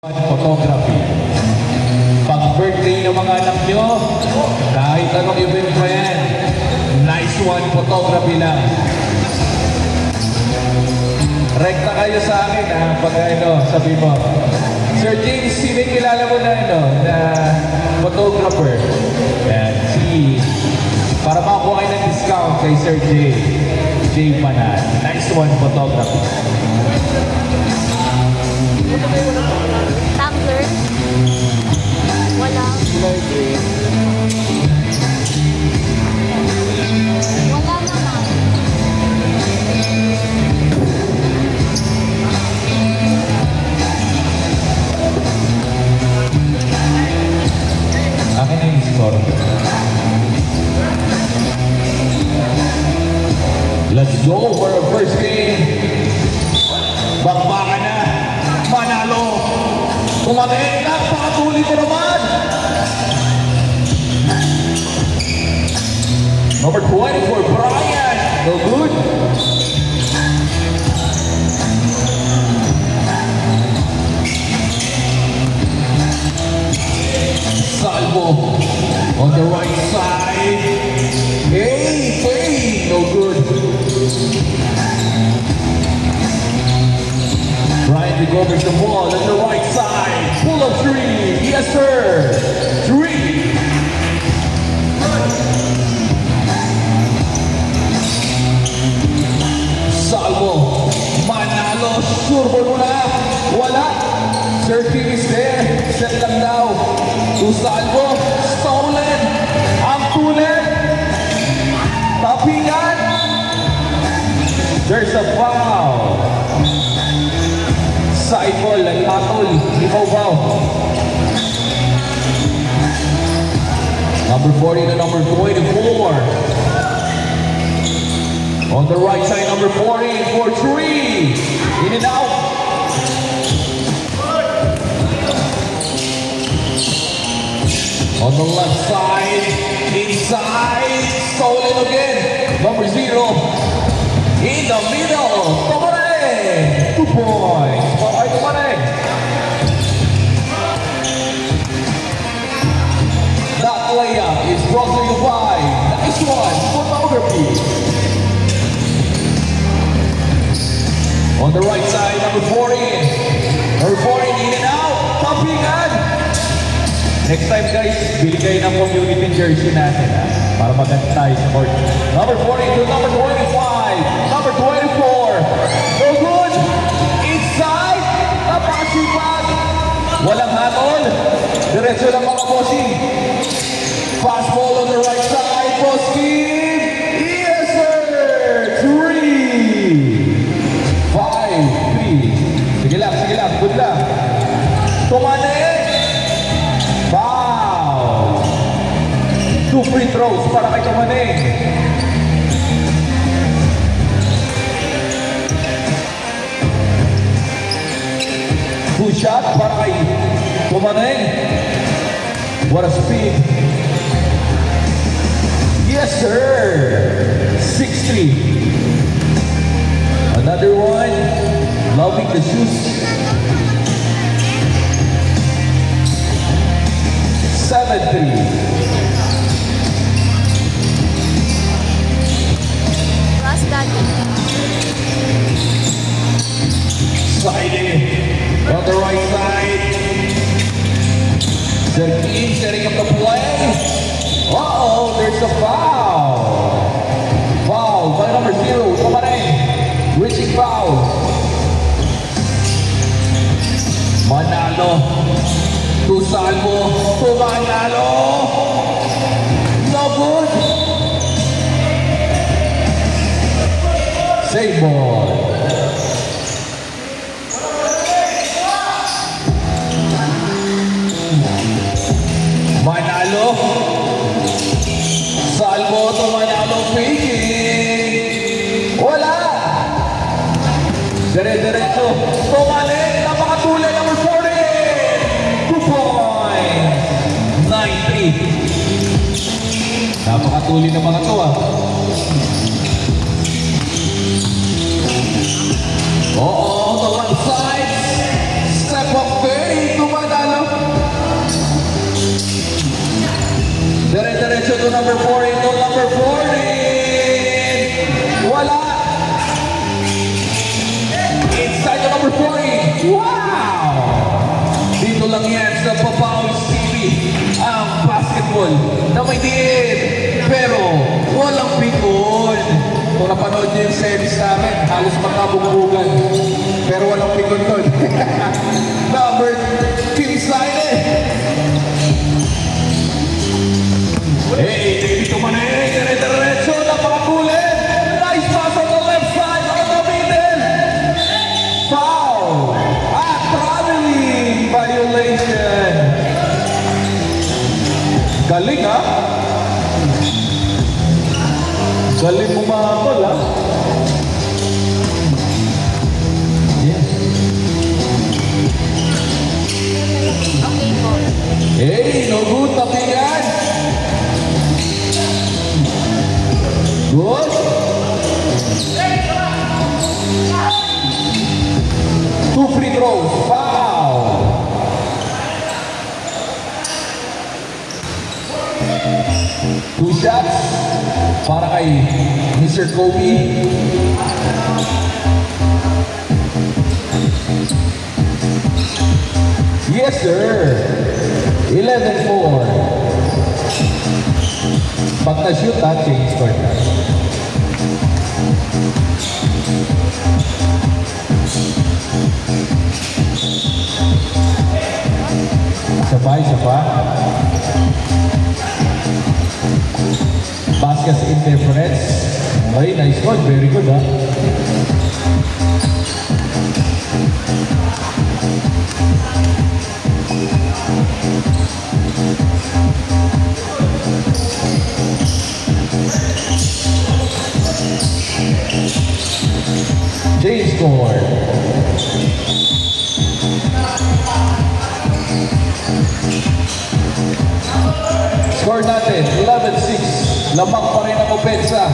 Photography. Pag birthday ng mga anak nyo, kahit anong event pa yan, nice one photography lang. Rekta kayo sa akin ha, pag sabi mo, Sir James, sino kilala mo na na photographer? Yan, para makakuha kayo ng discount kay Sir Jay Panan. Nice one photography. Tumbler? Wala. Wala naman. Akin na yung score. Let's go for our first game. Bakbakan na. Manalo. Kumain na. Pakatuloy ko naman. Number 24, Brian. No good. Salvo on the right side. Hey, no good. Brian recovers the ball on the right side. Pull up three. Yes, sir. Three. Salvo. Manalo. Surbo muna. Wala. Surfing is there. Set lang daw. To Salvo. Stolen. Ang tulen. Tapingan. There's a foul. Side ball, nag-atol, ikaw ba? Number 40 to number 24. On the right side, number 40 for three. In and out. On the left side, inside, stolen again. Number 0. In the middle, Tomare. 2 points. That layup is brought to you by nice one photography. On the right side, number 40. Number 40 in and out. Tapingan. Next time guys, bili kayo ng community jersey natin para maganda tayo sa court. Number 40 to number 25. Number 24. No good. Inside. Napakasipag. Walang hatol. Diretso lang mga bossing. Fast ball on the right side. Bossing. Yes sir. 3. 5. 3. Sige lang. Good lang. Tumanin. Foul. 2 free throws para kay Tumanin. Good shot para kay Tumanin. What a speed. Yes, sir. 6-3. Another one. Loving the shoes. 7-3. Cross daddy. Sliding on the right side. Sergin setting up the play. Uh-oh, there's a foul. Foul by number 0, Tumanin. Reaching foul. Manalo. To Salvo. To Manalo. No good. Save ball. Manalo. Salvo to Manalo faking. Wala. Dire-diretso. Tumanin. Napakatulay number 40. 2 points. 9-3. Napakatulay ng mga to Oo, the left side. Step up, very good. to number 14. No, number 14. Wala. Inside to number 14. Wow! Dito lang yan sa Papawis TV ang basketball na may diin pero walang pikon. Kung napanood niyo yung series namin, halos magkabungbugan pero walang pikon doon. Number 3 slide. Hey, dito man dire-diretso, napakakulit. Nice pass on the left side, on the middle. Foul. Traveling violation. Galing ha? Galing mo makakol ha? Yes. Okay po. Hey, no good, tapingan. Good. Two free throws. Foul. Two shots para kay Mr. Kobe. Yes, sir. 11-4. Pag na-shoot ha, change score na. Isa pa. Basket interference. Okay, nice one. Very good ha. Change score. Score natin, 11-6. Lamang pa rin ang opensa.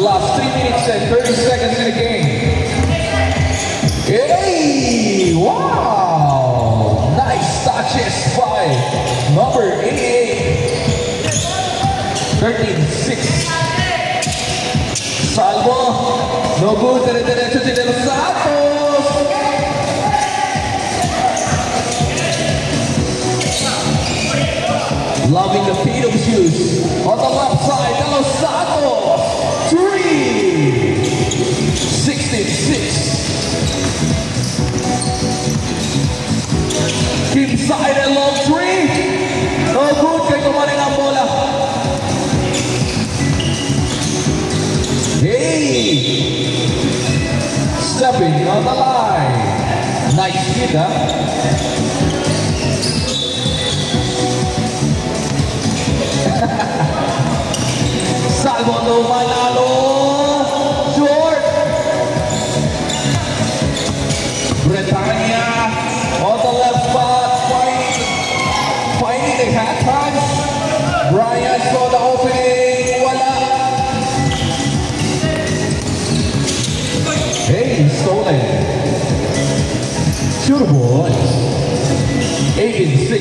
Last 3 minutes and 30 seconds in the game. Hey! Wow! Nice touches by number 88. 13-6. Salvo. No good. Dire-diretso si Del Santos. Loving the feet of shoes. On the left side, Del Santos. 3. 16-6. Inside and long 3. No good. Kaya kumaling ang bola. Hey! Stepping on the line. Nice hit, huh? Salvo Manalo. Short. Britannia on the left spot. Finding the hat punch. Brian saw the opening. Wala. Hey, stolen. Shooter boy. 8-6.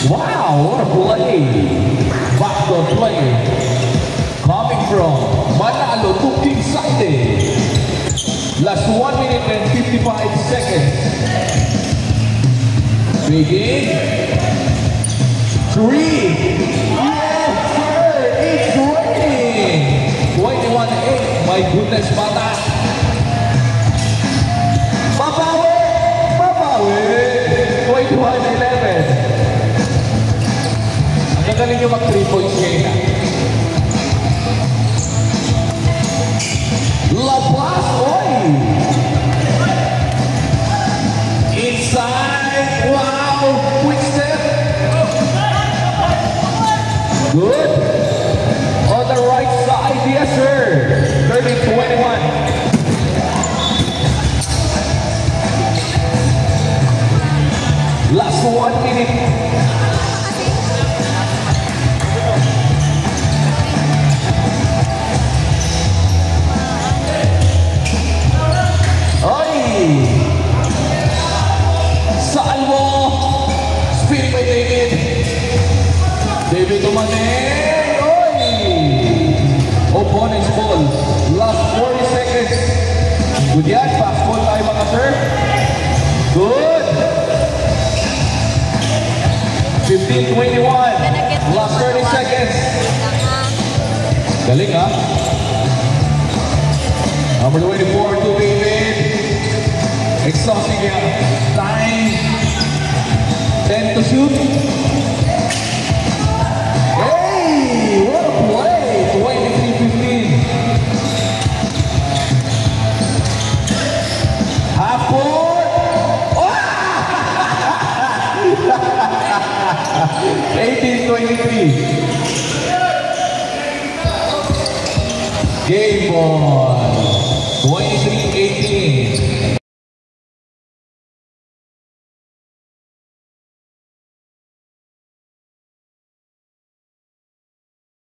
Wow, what a play. Backdoor play. Coming from Manalo to Team Side. Last 1 minute and 55 seconds. Begin. 3. Yes, sir. It's raining. 21-8. My goodness, bata. Babawi. 21-11. Ang galing nyo mag 3 points ngayon na. Labas, oy! Inside, wow! Quick step. Good. On the right side, yes sir. 30-21. Last 1 minute. Medyo tumating. Oy! Opponent's ball. Last 40 seconds. Good yan. Fast ball tayo mga sir. Good. 15-21. Last 30 seconds. Galing ha. Number 24 to David. Exhausting yan. Time. 10 to shoot. Hey! What a play! 23-15. Half court. Oh! 18-23. Game ball.